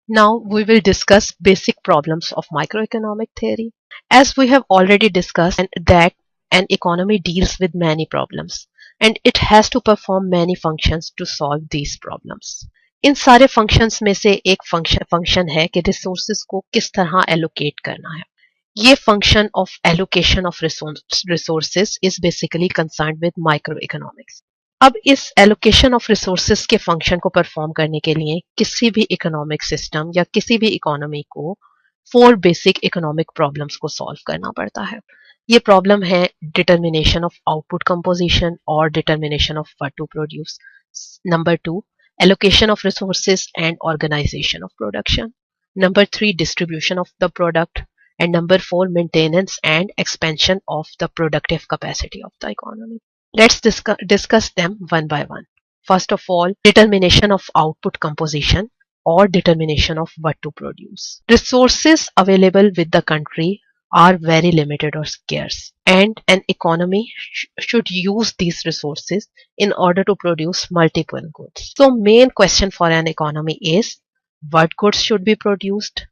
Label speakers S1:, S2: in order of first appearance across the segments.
S1: Now we will discuss basic problems of microeconomic theory. As we have already discussed and that an economy deals with many problems and it has to perform many functions to solve these problems. इन सारे functions में से एक function है कि resources को किस तरह allocate करना है. ये function of allocation of resources is basically concerned with microeconomics. अब इस एलोकेशन ऑफ रिसोर्सेज के फंक्शन को परफॉर्म करने के लिए किसी भी इकोनॉमिक सिस्टम या किसी भी इकोनॉमी को 4 बेसिक इकोनॉमिक प्रॉब्लम्स को सॉल्व करना पड़ता है. ये प्रॉब्लम है डिटर्मिनेशन ऑफ आउटपुट कंपोजिशन और determination of what to produce. Number 2 allocation of resources and organization of production. Number 3 distribution of the product and number 4 maintenance and expansion of the productive capacity of the economy. Let's discuss them one by one. First of all, determination of output composition or determination of what to produce. Resources available with the country are very limited or scarce, and an economy should use these resources in order to produce multiple goods. So main question for an economy is what goods should be produced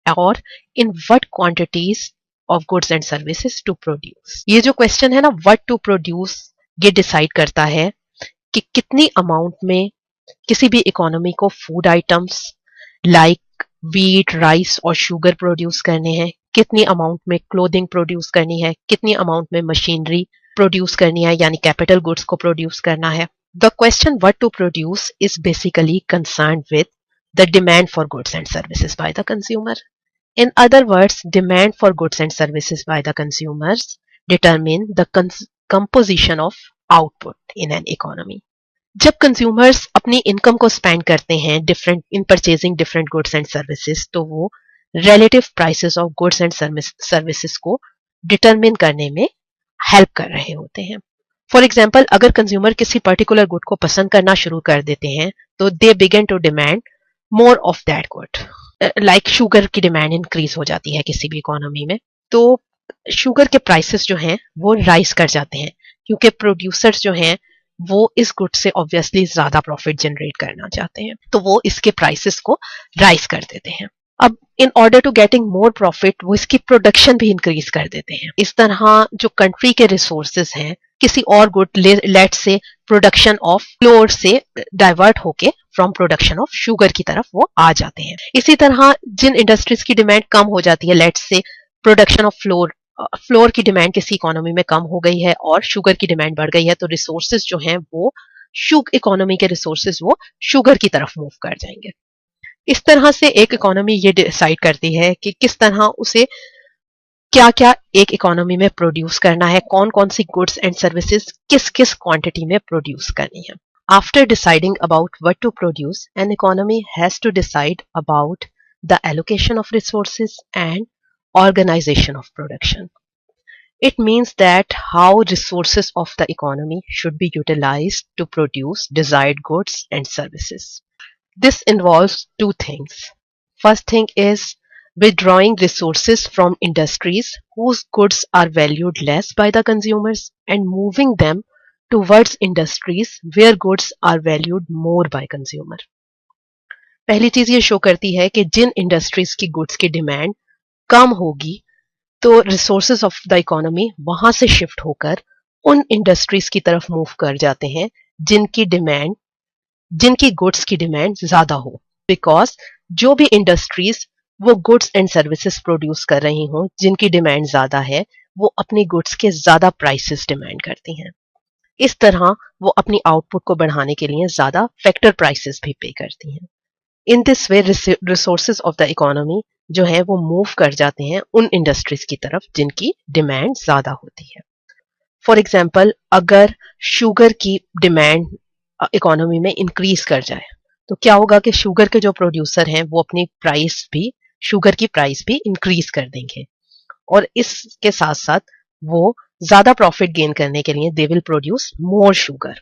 S1: or in what quantities of goods and services to produce. ये जो question है ना what to produce, ये decide करता है कि कितनी amount में किसी भी इकोनॉमी को food items like wheat, rice और शुगर प्रोड्यूस करने हैं, कितनी अमाउंट में क्लोथिंग प्रोड्यूस करनी है, कितनी अमाउंट में मशीनरी प्रोड्यूस करनी है यानी कैपिटल गुड्स को प्रोड्यूस करना है. The question what to produce is basically concerned with the demand for goods and services by the consumer. In other words, demand for goods and services by the consumers determine the composition of output in an economy. जब consumers अपनी income को spend करते हैं in purchasing different goods and services, तो वो relative prices of goods and services को determine करने में हेल्प कर रहे होते हैं. फॉर एग्जाम्पल, अगर कंज्यूमर किसी पर्टिकुलर गुड को पसंद करना शुरू कर देते हैं तो they begin to demand more of that good. Like sugar की डिमांड इंक्रीज हो जाती है किसी भी इकोनॉमी में, तो शुगर के प्राइसेस जो हैं वो राइज कर जाते हैं क्योंकि प्रोड्यूसर्स जो हैं वो इस गुड से ऑब्वियसली ज्यादा प्रॉफिट जनरेट करना चाहते हैं, तो वो इसके प्राइसेस को राइज कर देते हैं. अब in order to getting more profit वो इसकी प्रोडक्शन भी इंक्रीज कर देते हैं. इस तरह जो कंट्री के रिसोर्सेज हैं किसी और गुड लेट से प्रोडक्शन ऑफ फ्लोर से डाइवर्ट होके फ्रॉम प्रोडक्शन ऑफ शुगर की तरफ वो आ जाते हैं. इसी तरह जिन इंडस्ट्रीज की डिमांड कम हो जाती है, लेट से प्रोडक्शन ऑफ फ्लोर की डिमांड किसी इकोनॉमी में कम हो गई है और शुगर की डिमांड बढ़ गई है, तो रिसोर्सेज जो हैं वो इकोनॉमी के रिसोर्सेज वो शुगर की तरफ मूव कर जाएंगे. इस तरह से एक इकोनॉमी ये डिसाइड करती है कि किस तरह उसे क्या क्या एक इकोनॉमी में प्रोड्यूस करना है, कौन कौन सी गुड्स एंड सर्विसेज किस किस क्वांटिटी में प्रोड्यूस करनी है. After deciding about what to produce, an economy has to decide about the allocation of resources and organization of production. It means that how resources of the economy should be utilized to produce desired goods and services. This involves two things. First thing is withdrawing resources from industries whose goods are valued less by the consumers and moving them towards industries where goods are valued more by consumer. पहली चीज ये show करती है कि जिन industries की goods की demand कम होगी तो रिसोर्सेज ऑफ द इकोनॉमी वहां से शिफ्ट होकर उन इंडस्ट्रीज की तरफ मूव कर जाते हैं जिनकी गुड्स की डिमांड ज्यादा हो. बिकॉज जो भी इंडस्ट्रीज वो गुड्स एंड सर्विसेज प्रोड्यूस कर रही हों जिनकी डिमांड ज्यादा है, वो अपनी गुड्स के ज्यादा प्राइसेस डिमांड करती हैं. इस तरह वो अपनी आउटपुट को बढ़ाने के लिए ज्यादा फैक्टर प्राइसेस भी पे करती हैं. In this way resources of the economy जो है वो मूव कर जाते हैं उन इंडस्ट्रीज की तरफ जिनकी डिमांड ज्यादा होती है. फॉर एग्जाम्पल, अगर शुगर की डिमांड इकोनॉमी में इंक्रीज कर जाए तो क्या होगा कि शुगर के जो प्रोड्यूसर हैं वो अपनी शुगर की प्राइस भी इंक्रीज कर देंगे और इसके साथ साथ वो ज्यादा प्रॉफिट गेन करने के लिए they will produce more sugar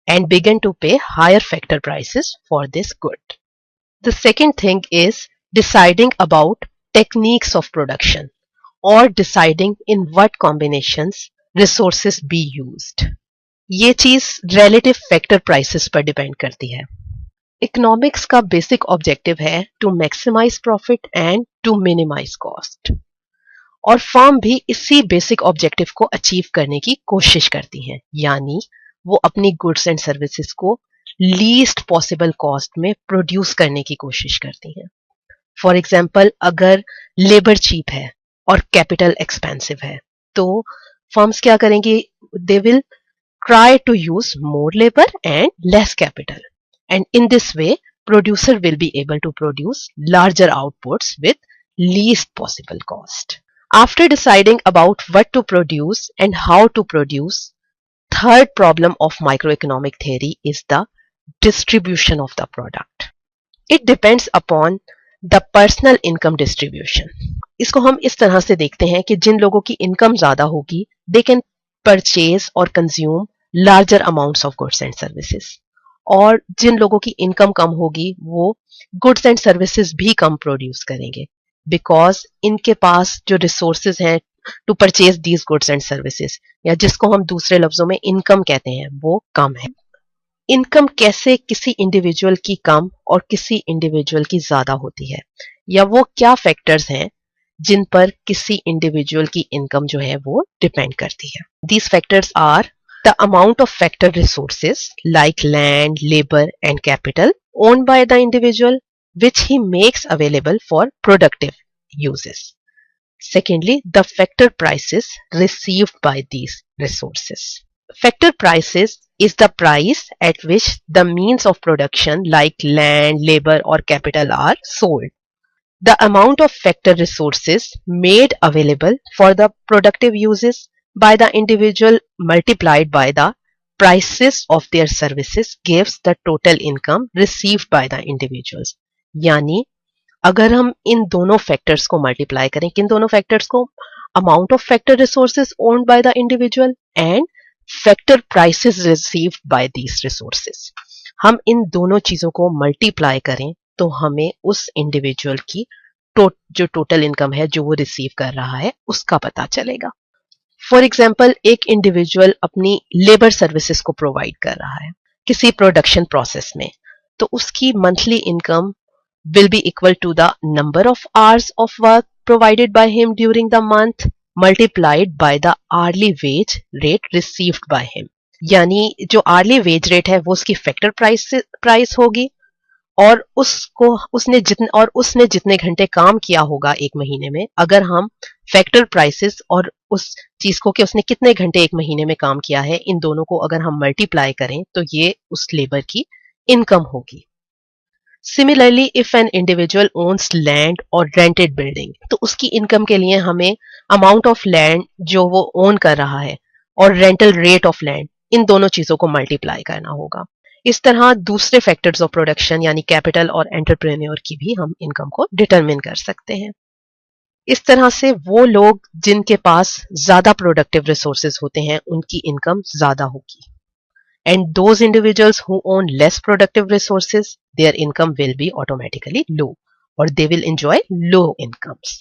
S1: and begin to pay higher factor prices for this good. The second thing is deciding about techniques of production or deciding in what combinations resources be used. ये चीज relative factor prices पर depend करती है. Economics का basic objective है to maximise profit and to minimise cost, और firm भी इसी बेसिक ऑब्जेक्टिव को अचीव करने की कोशिश करती हैं, यानी वो अपनी गुड्स एंड सर्विसेज को लीस्ट पॉसिबल कॉस्ट में प्रोड्यूस करने की कोशिश करती हैं। फॉर एग्जाम्पल, अगर लेबर चीप है और कैपिटल एक्सपेंसिव है, तो फर्म्स क्या करेंगी? They will try to use more labor and less capital. And in this way, producer will be able to produce larger outputs with least possible cost. After deciding about what to produce and how to produce, third problem of microeconomic theory is the distribution of the product. It depends upon the personal income distribution. इसको हम इस तरह से देखते हैं कि जिन लोगों की इनकम ज्यादा होगी, they can purchase or consume larger amounts of goods and services, और जिन लोगों की इनकम कम होगी वो गुड्स एंड सर्विसेज भी कम प्रोड्यूस करेंगे, बिकॉज इनके पास जो रिसोर्सेज हैं to purchase these goods and services, या जिसको हम दूसरे लफ्जों में इनकम कहते हैं, वो कम है। इनकम कैसे किसी इंडिविजुअल की कम और किसी इंडिविजुअल की ज्यादा होती है, या वो क्या फैक्टर्स हैं जिन पर किसी इंडिविजुअल की इनकम जो है वो डिपेंड करती है। These factors are the amount of factor resources like land, labor and capital owned by the individual which he makes available for productive uses. Secondly, the factor prices received by these resources. Factor prices is the price at which the means of production like land, labor or capital are sold. The amount of factor resources made available for the productive uses by the individual multiplied by the prices of their services gives the total income received by the individuals. यानी अगर हम इन दोनों factors को multiply करें, किन दोनों factors को? Amount of factor resources owned by the individual and factor prices received by these resources, हम इन दोनों चीजों को मल्टीप्लाई करें तो हमें उस इंडिविजुअल की जो टोटल इनकम है जो वो रिसीव कर रहा है उसका पता चलेगा। फॉर एग्जाम्पल, एक इंडिविजुअल अपनी लेबर सर्विसेज को प्रोवाइड कर रहा है किसी प्रोडक्शन प्रोसेस में, तो उसकी monthly income will be equal to the number of hours of work provided by him during the month multiplied by the hourly wage rate received by him. यानी जो hourly wage rate है वो उसकी factor price होगी, और उसने जितने घंटे काम किया होगा एक महीने में, अगर हम फैक्टर प्राइसेस और उस चीज को कि उसने कितने घंटे एक महीने में काम किया है, इन दोनों को अगर हम मल्टीप्लाई करें तो ये उस लेबर की इनकम होगी। Similarly, if an individual owns land और रेंटेड बिल्डिंग, तो उसकी इनकम के लिए हमें अमाउंट ऑफ लैंड जो वो ओन कर रहा है और रेंटल रेट ऑफ लैंड, इन दोनों चीजों को मल्टीप्लाई करना होगा। इस तरह दूसरे फैक्टर्स ऑफ प्रोडक्शन यानी कैपिटल और एंटरप्रेन्योर की भी हम इनकम को डिटरमिन कर सकते हैं। इस तरह से वो लोग जिनके पास ज्यादा प्रोडक्टिव रिसोर्सेज होते हैं उनकी इनकम ज्यादा होगी, and those individuals who own less productive resources, their income will be automatically low, or they will enjoy low incomes.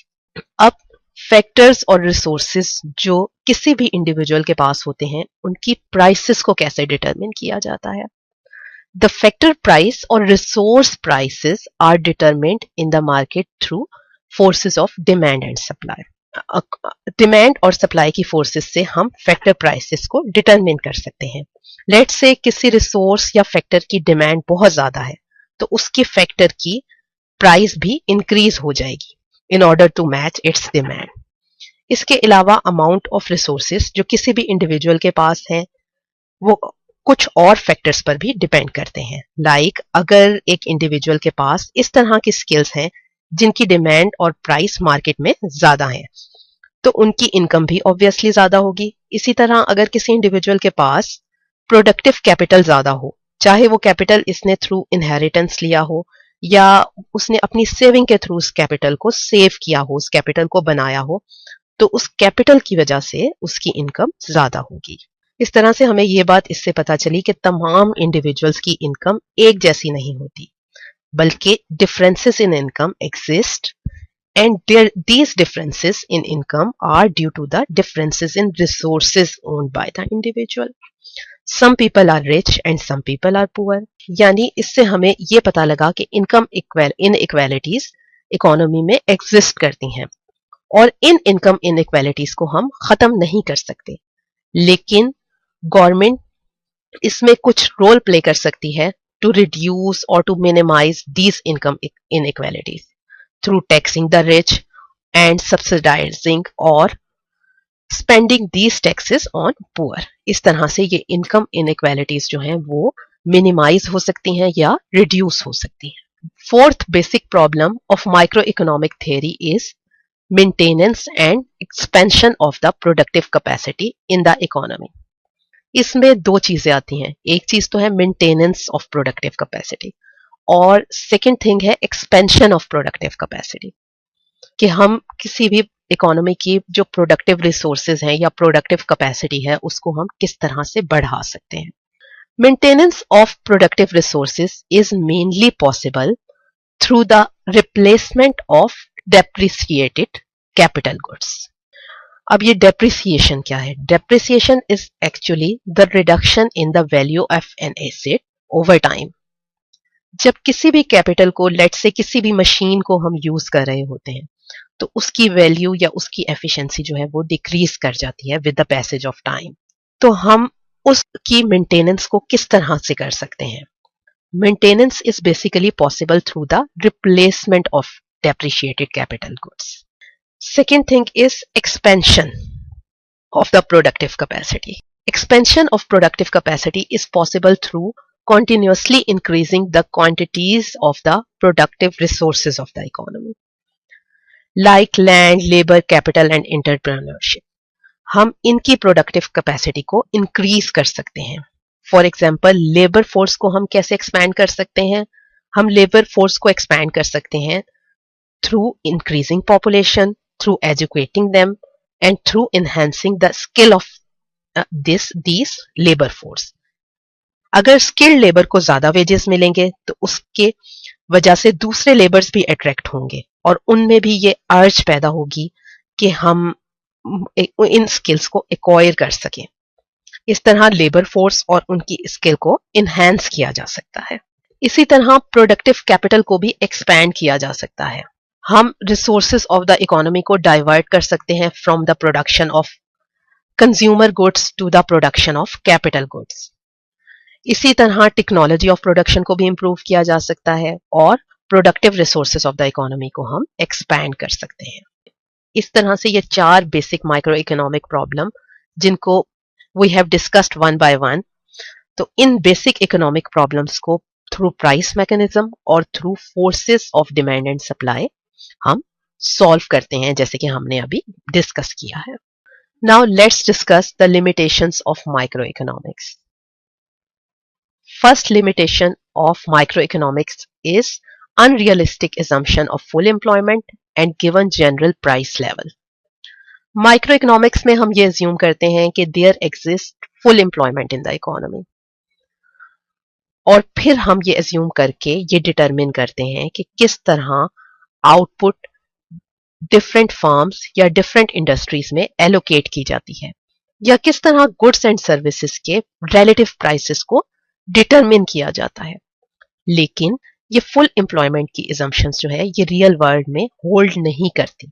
S1: अब फैक्टर्स और रिसोर्सेज जो किसी भी इंडिविजुअल के पास होते हैं उनकी प्राइसेस को कैसे डिटरमिन किया जाता है? The factor price or resource prices are determined in the market through forces of demand and supply. Demand और सप्लाई की फोर्सेस से हम फैक्टर प्राइसेस को डिटरमिन कर सकते हैं। लेट्स से किसी रिसोर्स या फैक्टर की डिमांड बहुत ज्यादा है, तो उसकी फैक्टर की प्राइस भी इंक्रीज हो जाएगी in order to match its demand. इसके अलावा अमाउंट ऑफ रिसोर्सेस जो किसी भी इंडिविजुअल के पास है वो कुछ और फैक्टर्स पर भी डिपेंड करते हैं। लाइक अगर एक इंडिविजुअल के पास इस तरह की स्किल्स हैं जिनकी डिमांड और प्राइस मार्केट में ज्यादा है, तो उनकी इनकम भी ऑब्वियसली ज्यादा होगी। इसी तरह अगर किसी इंडिविजुअल के पास प्रोडक्टिव कैपिटल ज्यादा हो, चाहे वो कैपिटल इसने थ्रू इनहेरिटेंस लिया हो या उसने अपनी सेविंग के थ्रू उस कैपिटल को सेव किया हो, उस कैपिटल को बनाया हो, तो उस कैपिटल की वजह से उसकी इनकम ज्यादा होगी। इस तरह से हमें ये बात इससे पता चली कि तमाम इंडिविजुअल्स की इनकम एक जैसी नहीं होती, बल्कि differences in income exist, and these differences in income are due to the differences in resources owned by the individual. Some people are rich and some people are poor. यानी इससे हमें ये पता लगा कि इनकम इनइक्वालिटीज इकोनॉमी में exist करती हैं और इन इनकम इनइक्वालिटीज को हम खत्म नहीं कर सकते, लेकिन गवर्नमेंट इसमें कुछ रोल प्ले कर सकती है टू रिड्यूस और to minimise these income inequalities through taxing the rich and subsidising और spending these taxes on poor. इस तरह से ये इनकम इनइक्वालिटीज जो हैं वो मिनिमाइज हो सकती हैं या रिड्यूस हो सकती हैं। Fourth basic problem of micro economic theory is maintenance and expansion of the productive capacity in the economy. इसमें दो चीजें आती हैं, एक चीज तो है मेंटेनेंस ऑफ प्रोडक्टिव कैपेसिटी और सेकंड थिंग है एक्सपेंशन ऑफ प्रोडक्टिव कैपेसिटी, कि हम किसी भी इकोनॉमी की जो प्रोडक्टिव रिसोर्सेज हैं या प्रोडक्टिव कैपेसिटी है उसको हम किस तरह से बढ़ा सकते हैं। Maintenance of productive resources is mainly possible through the replacement of depreciated capital goods. अब ये डेप्रिसिएशन क्या है? Depreciation is actually the reduction in the value of an asset over time. जब किसी भी कैपिटल को, लेट से किसी भी मशीन को हम यूज कर रहे होते हैं तो उसकी वैल्यू या उसकी एफिशिएंसी जो है वो डिक्रीज कर जाती है with the passage of time. तो हम उसकी मेंटेनेंस को किस तरह से कर सकते हैं? Maintenance is basically possible through the replacement of depreciated capital goods. Second thing is expansion of the productive capacity. Expansion of productive capacity is possible through continuously increasing the quantities of the productive resources of the economy, like land, labor, capital and entrepreneurship. हम इनकी productive capacity को increase कर सकते हैं। For example, labour force को हम कैसे expand कर सकते हैं? हम लेबर फोर्स को एक्सपैंड कर सकते हैं through increasing population, through educating them and through enhancing the skill of these labor force. अगर स्किल्ड लेबर को ज्यादा वेजेस मिलेंगे तो उसके वजह से दूसरे लेबर्स भी अट्रैक्ट होंगे और उनमें भी ये अर्ज पैदा होगी कि हम इन स्किल्स को एक्वायर कर सकें। इस तरह लेबर फोर्स और उनकी स्किल को इनहैंस किया जा सकता है। इसी तरह प्रोडक्टिव कैपिटल को भी एक्सपैंड किया जा सकता है। हम रिसोर्सेज ऑफ द इकोनॉमी को डाइवर्ट कर सकते हैं from the production of consumer goods to the production of capital goods. इसी तरह टेक्नोलॉजी ऑफ प्रोडक्शन को भी इंप्रूव किया जा सकता है और productive resources of the economy को हम एक्सपैंड कर सकते हैं। इस तरह से ये चार बेसिक माइक्रो इकोनॉमिक प्रॉब्लम जिनको we have discussed one by one, तो इन बेसिक इकोनॉमिक प्रॉब्लम्स को थ्रू प्राइस मैकेनिज्म और through forces of demand and supply हम सॉल्व करते हैं, जैसे कि हमने अभी डिस्कस किया है। Now let's discuss the limitations of microeconomics. First limitation of microeconomics is unrealistic assumption of full employment and given general price level. Microeconomics में हम ये assume करते हैं कि there exist full employment in the economy और फिर हम ये assume करके ये डिटरमिन करते हैं कि किस तरह आउटपुट डिफरेंट फर्म्स या डिफरेंट इंडस्ट्रीज में एलोकेट की जाती है या किस तरह गुड्स एंड सर्विसेज के रिलेटिव प्राइसेस को डिटरमिन किया जाता है। लेकिन ये फुल एम्प्लॉयमेंट की assumptions जो है ये रियल वर्ल्ड में होल्ड नहीं करती।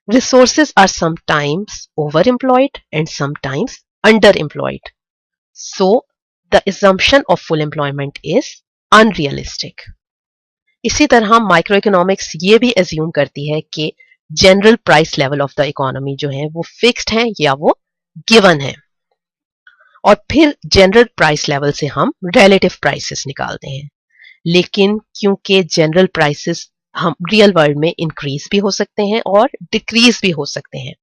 S1: Resources are sometimes over employed and sometimes under employed, so the assumption of full employment is unrealistic. इसी तरह माइक्रो इकोनॉमिक्स ये भी एज्यूम करती है कि general price level of the economy जो है वो फिक्स्ड है या वो गिवन है और फिर जनरल प्राइस लेवल से हम रिलेटिव प्राइसेस निकालते हैं। लेकिन क्योंकि जनरल प्राइसेस हम रियल वर्ल्ड में इंक्रीज भी हो सकते हैं और डिक्रीज भी हो सकते हैं,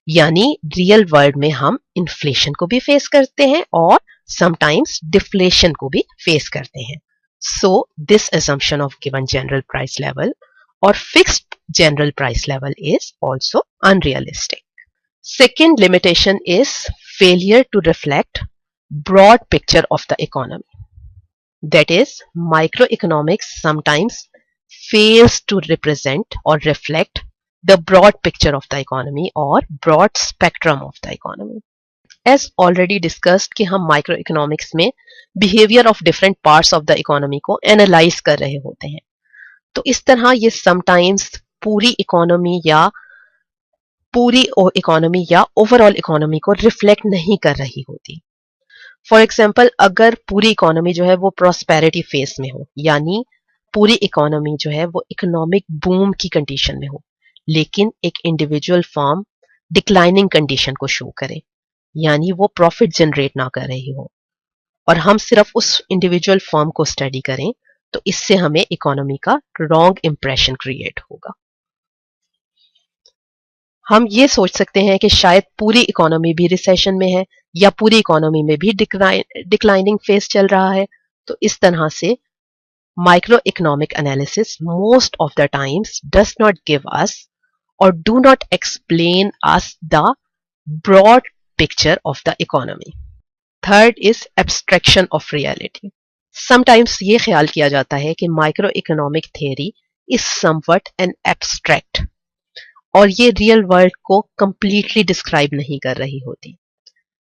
S1: यानी रियल वर्ल्ड में हम इन्फ्लेशन को भी फेस करते हैं और समटाइम्स डिफ्लेशन को भी फेस करते हैं। So this assumption of given general price level or fixed general price level is also unrealistic. Second limitation is failure to reflect broad picture of the economy. That is, microeconomics sometimes fails to represent or reflect the broad picture of the economy or broad spectrum of the economy. As already discussed कि हम microeconomics में behaviour of different parts of the economy को analyse कर रहे होते हैं। तो इस तरह ये समटाइम्स पूरी इकोनॉमी या ओवरऑल इकोनॉमी को रिफ्लेक्ट नहीं कर रही होती। फॉर एग्जाम्पल, अगर पूरी इकोनॉमी जो है वो प्रॉस्पेरिटी फेज में हो, यानी पूरी इकोनॉमी जो है वो इकोनॉमिक बूम की कंडीशन में हो, लेकिन एक इंडिविजुअल फर्म डिक्लाइनिंग कंडीशन को शो करे, यानी वो प्रॉफिट जनरेट ना कर रही हो, और हम सिर्फ उस इंडिविजुअल फर्म को स्टडी करें, तो इससे हमें इकोनॉमी का रॉन्ग इंप्रेशन क्रिएट होगा। हम ये सोच सकते हैं कि शायद पूरी इकोनॉमी भी रिसेशन में है या पूरी इकोनॉमी में भी डिक्लाइनिंग फेज चल रहा है। तो इस तरह से micro economic analysis most of the times does not give us और do not explain us the broad picture of the economy. Third is abstraction of reality. Sometimes ये ख्याल किया जाता है कि micro economic theory is somewhat an abstract और ये real world को कंप्लीटली डिस्क्राइब नहीं कर रही होती,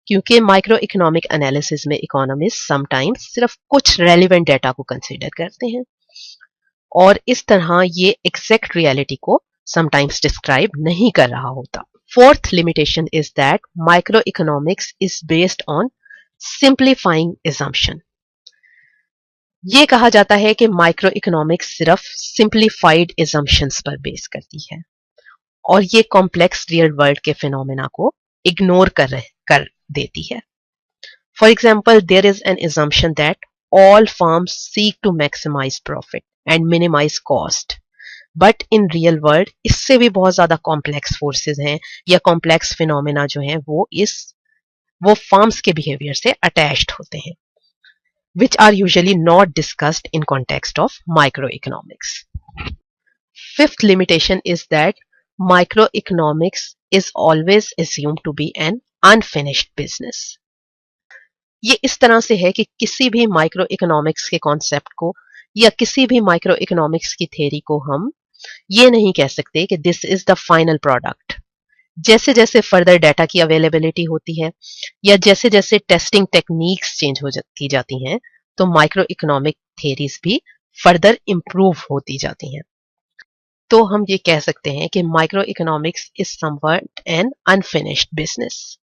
S1: क्योंकि माइक्रो इकोनॉमिक एनालिसिस में इकोनॉमिस्ट समटाइम्स सिर्फ कुछ रेलिवेंट डाटा को कंसीडर करते हैं और इस तरह ये एग्जैक्ट रियलिटी को समटाइम्स डिस्क्राइब नहीं कर रहा होता। Fourth limitation is that microeconomics is based on simplifying assumption। ये कहा जाता है कि माइक्रो इकोनॉमिक्स सिर्फ सिंप्लीफाइड assumptions पर बेस करती है और ये कॉम्प्लेक्स रियल वर्ल्ड के फिनोमेना को इग्नोर कर देती है। For example, there is an assumption that all firms seek to maximise profit and minimise cost, but in real world इससे भी बहुत ज्यादा कॉम्प्लेक्स फोर्सेस हैं या कॉम्प्लेक्स फिनोमेना जो हैं वो फर्म्स के बिहेवियर से अटैच्ड होते हैं, which are usually not discussed in context of microeconomics. Fifth limitation is that microeconomics is always assumed to be an unfinished business. ये इस तरह से है कि किसी भी माइक्रो इकोनॉमिक्स के कॉन्सेप्ट को या किसी भी माइक्रो इकोनॉमिक्स की थ्योरी को हम ये नहीं कह सकते कि this is the final product. जैसे जैसे फर्दर डाटा की अवेलेबिलिटी होती है या जैसे जैसे टेस्टिंग टेक्निक्स चेंज की जाती हैं, तो माइक्रो इकोनॉमिक थ्योरीज भी फर्दर इंप्रूव होती जाती हैं। तो हम ये कह सकते हैं कि माइक्रो economics is somewhat an unfinished business.